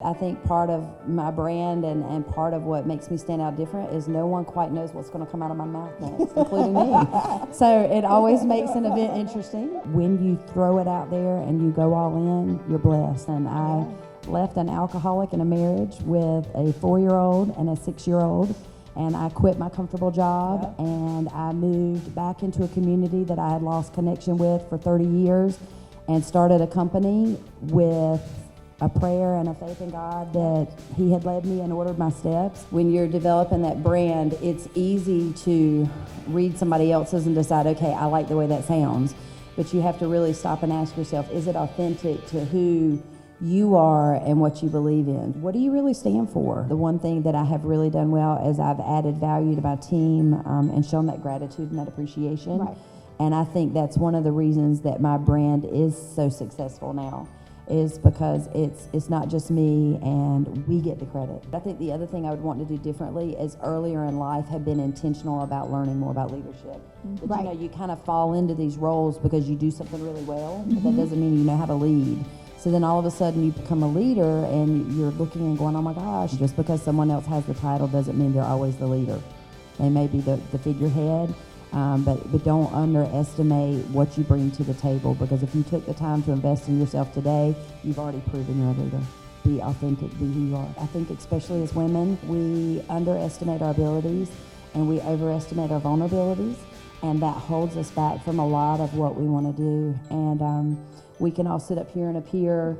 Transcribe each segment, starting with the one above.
I think part of my brand and part of what makes me stand out different is no one quite knows what's going to come out of my mouth next, including me. So it always makes an event interesting. When you throw it out there and you go all in, you're blessed. And I left an alcoholic in a marriage with a 4-year-old and a 6-year-old. And I quit my comfortable job and I moved back into a community that I had lost connection with for 30 years and started a company with a prayer and a faith in God that He had led me and ordered my steps. When you're developing that brand, it's easy to read somebody else's and decide, okay, I like the way that sounds. But you have to really stop and ask yourself, is it authentic to who you are and what you believe in? What do you really stand for? The one thing that I have really done well is I've added value to my team and shown that gratitude and that appreciation. Right. And I think that's one of the reasons that my brand is so successful now, is because it's not just me and we get the credit. I think the other thing I would want to do differently is earlier in life have been intentional about learning more about leadership. But you know, you kind of fall into these roles because you do something really well, but that doesn't mean you know how to lead. So then all of a sudden you become a leader and you're looking and going, oh my gosh, just because someone else has the title doesn't mean they're always the leader. They may be the figurehead. But don't underestimate what you bring to the table, because if you took the time to invest in yourself today, you've already proven you're a leader. Be authentic, be who you are. I think especially as women, we underestimate our abilities and we overestimate our vulnerabilities, and that holds us back from a lot of what we want to do. And we can all sit up here and appear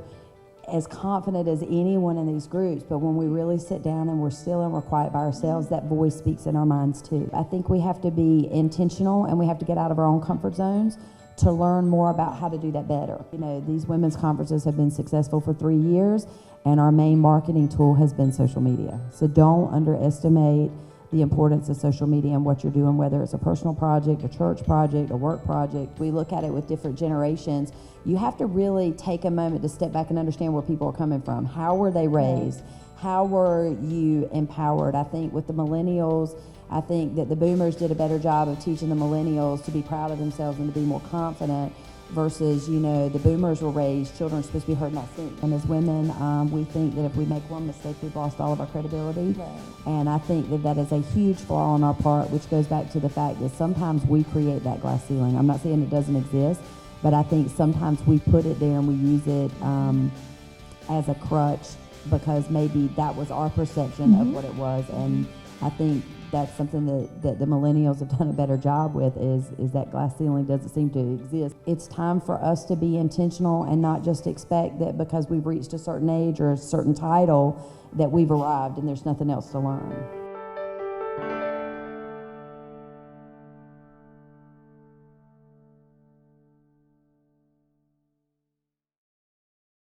as confident as anyone in these groups, but when we really sit down and we're still and we're quiet by ourselves, that voice speaks in our minds too. I think we have to be intentional and we have to get out of our own comfort zones to learn more about how to do that better. You know, these women's conferences have been successful for 3 years, and our main marketing tool has been social media. So don't underestimate the importance of social media and what you're doing, whether it's a personal project, a church project, a work project. We look at it with different generations. You have to really take a moment to step back and understand where people are coming from. How were they raised? How were you empowered? I think with the millennials, I think that the boomers did a better job of teaching the millennials to be proud of themselves and to be more confident, versus, you know, the boomers were raised, children are supposed to be heard, not seen. And as women, we think that if we make one mistake, we've lost all of our credibility. Right. And I think that that is a huge flaw on our part, which goes back to the fact that sometimes we create that glass ceiling. I'm not saying it doesn't exist, but I think sometimes we put it there and we use it as a crutch because maybe that was our perception of what it was. And I think that's something that the millennials have done a better job with, is that glass ceiling doesn't seem to exist. It's time for us to be intentional and not just expect that because we've reached a certain age or a certain title that we've arrived and there's nothing else to learn.